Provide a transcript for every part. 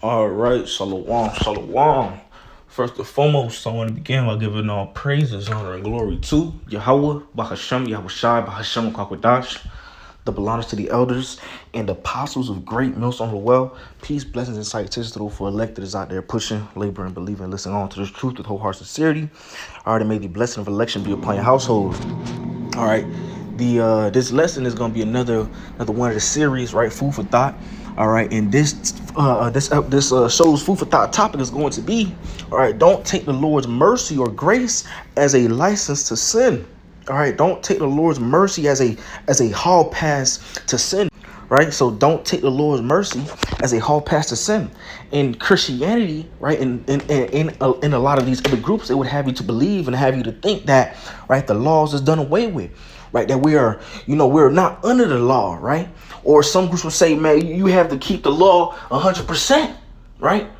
All right, shalom, shalom. First and foremost, I want to begin by giving all praises, honor, and glory to Yahweh, Bahashem, Yahushai, Bahashem, Kakwadash, the belongers to the elders and apostles of great millstone of the well. Peace, blessings, and salutations to those for elected is out there pushing, laboring, believing, listening on to this truth with wholehearted sincerity. I already made the blessing of election be upon your household. All right, this lesson is going to be another one of the series, right? Food for thought. All right, and this show's food for thought topic is going to be, all right, don't take the Lord's mercy or grace as a license to sin. All right, don't take the Lord's mercy as a hall pass to sin. Right, so don't take the Lord's mercy as a hall pass to sin. In Christianity, right, in a lot of these other groups, they would have you to believe and have you to think that, right, the laws is done away with, right, that we are, we're not under the law, right? Or some groups would say, man, you have to keep the law 100%, right?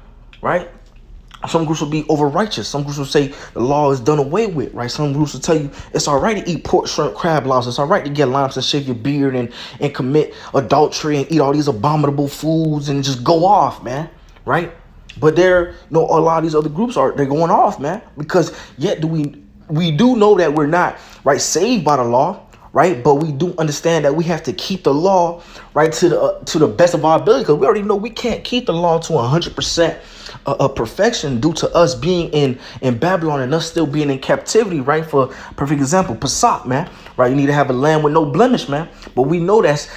Some groups will be over righteous. Some groups will say the law is done away with, right? Some groups will tell you it's all right to eat pork, shrimp, crab, lobster. It's all right to get limes and shave your beard and commit adultery and eat all these abominable foods and just go off, man, right? But a lot of these other groups they're going off, man, because yet we do know that we're not, right, saved by the law, right? But we do understand that we have to keep the law, right, to the best of our ability, because we already know we can't keep the law to 100% of perfection due to us being in Babylon and us still being in captivity, right? For perfect example, Pesach, man, right? You need to have a lamb with no blemish, man. But we know that's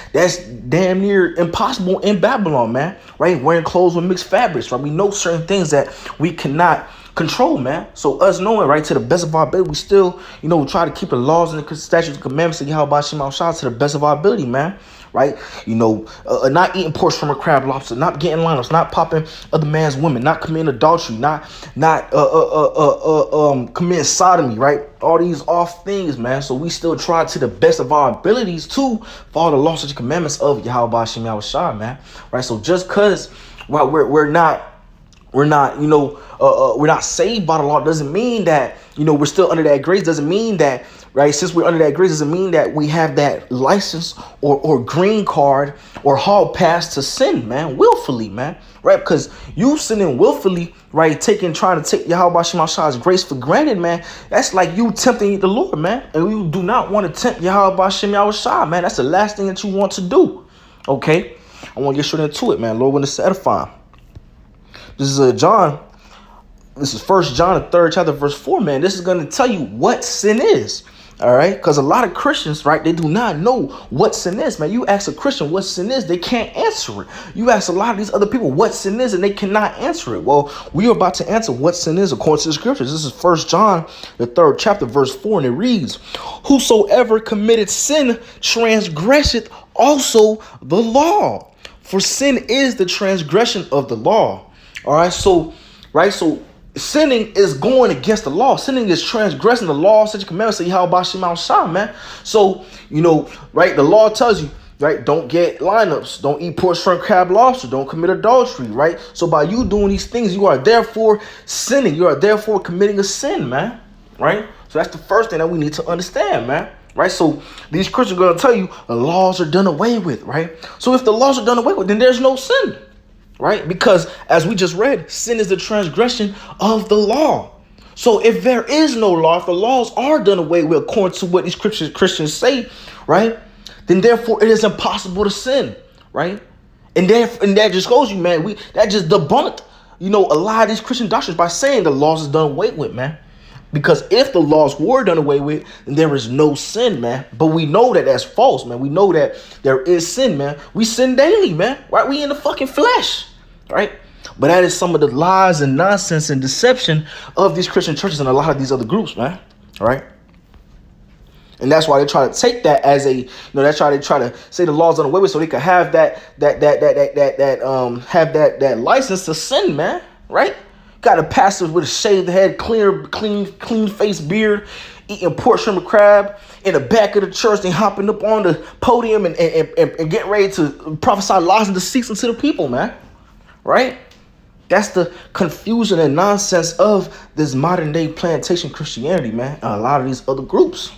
damn near impossible in Babylon, man, right? Wearing clothes with mixed fabrics, right? We know certain things that we cannot control, man. So us knowing, right, to the best of our ability, we still, try to keep the laws and the statutes and commandments of Yahweh Shema Shah to the best of our ability, man. Right, not eating pork, shrimp, or crab, lobster, not getting lineups, not popping other man's women, not committing adultery, not committing sodomy, right? All these off things, man. So we still try to the best of our abilities to follow the laws and commandments of Yahweh Shema Shah, man. Right. So just cause, well, we're not saved by the law doesn't mean that we're still under that grace. Doesn't mean that, right, since we're under that grace, doesn't mean that we have that license or green card or hall pass to sin, man, willfully, man, right? Because you sinning willfully, right, trying to take Yahweh Shema Shah's grace for granted, man. That's like you tempting the Lord, man, and you do not want to tempt Yahweh Shema Shah, man. That's the last thing that you want to do. Okay, I want to get straight into it, man. Lord, when it's edifying. This is John. This is 1 John, the 3rd chapter, verse 4, man. This is going to tell you what sin is. All right. Because a lot of Christians, right, they do not know what sin is, man. You ask a Christian what sin is, they can't answer it. You ask a lot of these other people what sin is, and they cannot answer it. Well, we are about to answer what sin is according to the scriptures. This is 1 John, the 3rd chapter, verse 4, and it reads, whosoever committed sin transgresseth also the law. For sin is the transgression of the law. All right, so sinning is going against the law. Sinning is transgressing the law, such a commandment. Say Yahweh Shema Shah, man. So right, the law tells you, right, don't get lineups, don't eat pork, shrimp, crab, lobster, don't commit adultery, right? So by you doing these things, you are therefore sinning. You are therefore committing a sin, man. Right. So that's the first thing that we need to understand, man. Right. So these Christians are going to tell you the laws are done away with. Right. So if the laws are done away with, then there's no sin. Right? Because as we just read, sin is the transgression of the law. So if there is no law, if the laws are done away with according to what these Christians say, right, then therefore it is impossible to sin, right? And that just shows you, man, that just debunked, a lot of these Christian doctrines by saying the laws is done away with, man. Because if the laws were done away with, then there is no sin, man. But we know that that's false, man. We know that there is sin, man. We sin daily, man. Right? We in the fucking flesh, right? But that is some of the lies and nonsense and deception of these Christian churches and a lot of these other groups, man. All right? And that's why they try to take that as they try to say the laws done away with so they can have that license to sin, man. Right? Got a pastor with a shaved head, clean face beard, eating pork, shrimp, and crab in the back of the church, and hopping up on the podium and getting ready to prophesy lies and deceits into the people, man. Right? That's the confusion and nonsense of this modern day plantation Christianity, man. And a lot of these other groups.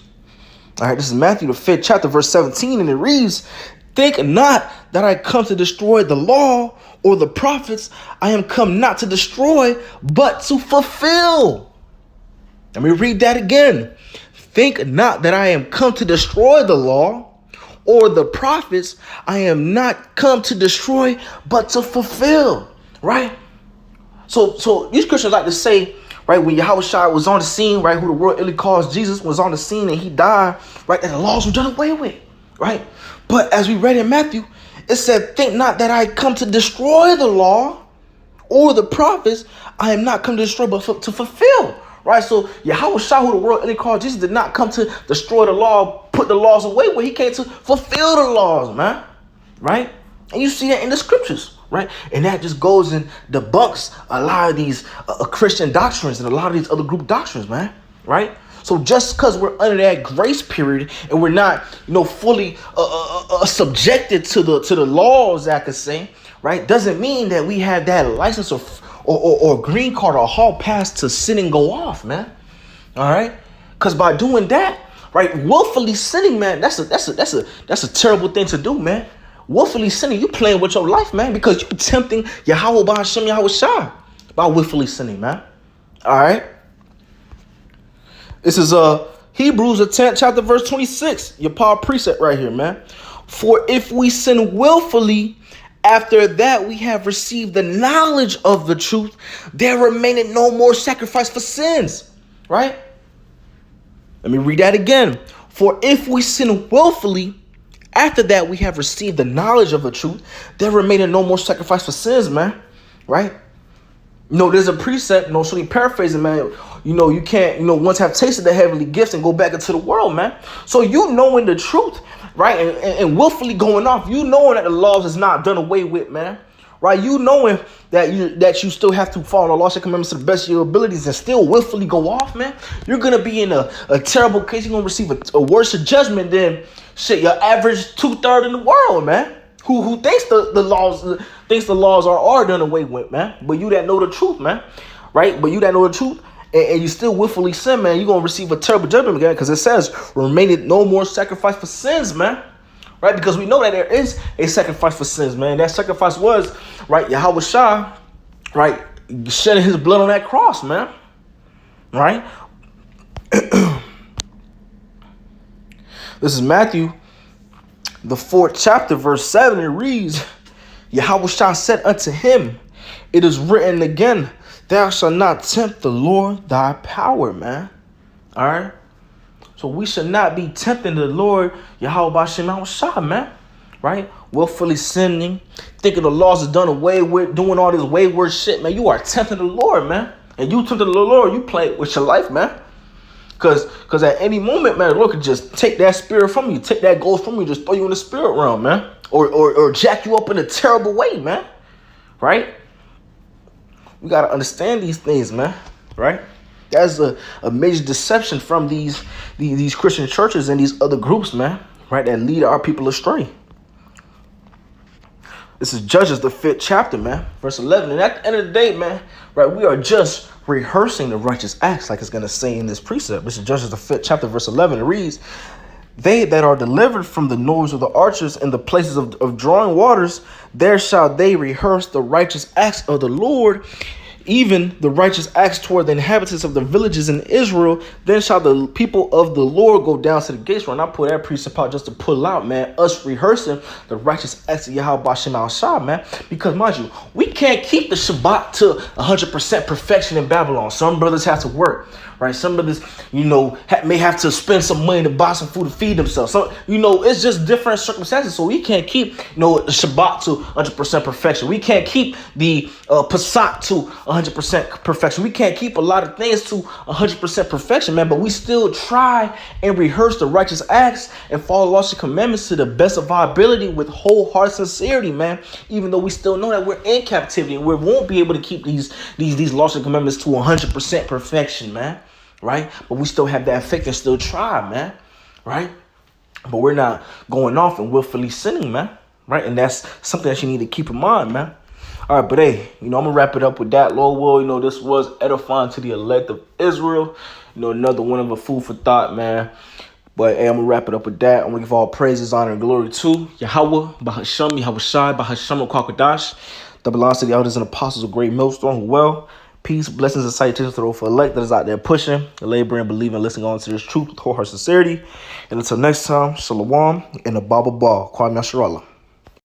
All right, this is Matthew the 5th chapter, verse 17, and it reads, think not that I come to destroy the law or the prophets. I am come not to destroy, but to fulfill. Let me read that again. Think not that I am come to destroy the law or the prophets. I am not come to destroy, but to fulfill. Right? So these Christians like to say, right, when Yahushua was on the scene, right, who the world really calls Jesus, was on the scene and he died, right, and the laws were done away with, right? But as we read in Matthew, it said, think not that I come to destroy the law or the prophets. I am not come to destroy, but to fulfill, right? So Yahushua, who the world really called Jesus, did not come to destroy the law, put the laws away, but he came to fulfill the laws, man, right? And you see that in the scriptures. Right? And that just goes and debunks a lot of these Christian doctrines and a lot of these other group doctrines, man. Right? So just because we're under that grace period and we're not, fully subjected to the laws, I could say, right, doesn't mean that we have that license or green card or hall pass to sin and go off, man. All right? Because by doing that, right, willfully sinning, man, that's a terrible thing to do, man. Willfully sinning, you playing with your life, man, because you tempting Yahweh by Hashem Yahushua by willfully sinning, man. All right. This is Hebrews the 10th chapter verse 26. Your power precept right here, man. For if we sin willfully, after that we have received the knowledge of the truth, there remaineth no more sacrifice for sins. Right? Let me read that again. For if we sin willfully, after that we have received the knowledge of the truth, there remaineth no more sacrifice for sins, man. Right? There's a precept, so me paraphrasing, man. You can't, once have tasted the heavenly gifts and go back into the world, man. So knowing the truth, right, and willfully going off, knowing that the laws is not done away with, man. Right? Knowing that you still have to follow the laws and commandments to the best of your abilities and still willfully go off, man. You're going to be in a terrible case. You're going to receive a worse judgment than your average 2/3 in the world, man. Who thinks the laws are done away with, man. But you that know the truth, man. Right? But you that know the truth and you still willfully sin, man, you're going to receive a terrible judgment again, because it says, remaineth no more sacrifice for sins, man. Right? Because we know that there is a sacrifice for sins, man. That sacrifice was, right, Yahushua, right, shedding his blood on that cross, man. Right? This is Matthew, the 4th chapter, verse 7. It reads, Yahushua said unto him, it is written again, thou shalt not tempt the Lord thy power, man. All right? So we should not be tempting the Lord, Yahweh B'Shem Yahushua, man. Right? Willfully sinning, thinking the laws are done away with, doing all this wayward shit, man. You are tempting the Lord, man. And you tempting the Lord, you play with your life, man. Because at any moment, man, the Lord could just take that spirit from you, take that ghost from you, just throw you in the spirit realm, man. Or jack you up in a terrible way, man. Right? We got to understand these things, man. Right? That's a major deception from these Christian churches and these other groups, man, right, that lead our people astray. This is Judges, the 5th chapter, man, verse 11. And at the end of the day, man, right, we are just rehearsing the righteous acts, like it's going to say in this precept. This is Judges, the 5th chapter, verse 11. It reads, they that are delivered from the noise of the archers in the places of drawing waters, there shall they rehearse the righteous acts of the Lord, even the righteous acts toward the inhabitants of the villages in Israel. Then shall the people of the Lord go down to the gates. And I put that precept out just to pull out, man, us rehearsing the righteous acts of Yahweh B'Shem Yahushua, man. Because, mind you, we can't keep the Shabbat to 100% perfection in Babylon. Some brothers have to work, right? Some brothers, may have to spend some money to buy some food to feed themselves. So, it's just different circumstances. So we can't keep, the Shabbat to 100% perfection. We can't keep the Pesach to 100% perfection. We can't keep a lot of things to 100% perfection, man. But we still try and rehearse the righteous acts and follow laws and commandments to the best of our ability with whole heart sincerity, man. Even though we still know that we're in captivity and we won't be able to keep these laws and commandments to 100% perfection, man. Right? But we still have that faith and still try, man. Right? But we're not going off and willfully sinning, man. Right? And that's something that you need to keep in mind, man. All right, but hey, I'm going to wrap it up with that. Lord will, this was edifying to the elect of Israel. Another one of a food for thought, man. But hey, I'm gonna wrap it up with that. I'm gonna give all praises, honor, and glory to Yahweh, Bahasham, Yahweh Shai, Bahasham, Kwakadash, that belongs to the elders and apostles of Great Millstone who well. Peace, blessings, and salutations to those for elect that is out there pushing, laboring, believing, listening on to this truth with whole heart sincerity. And until next time, Shalom and a Baba Kwame Yasharallah.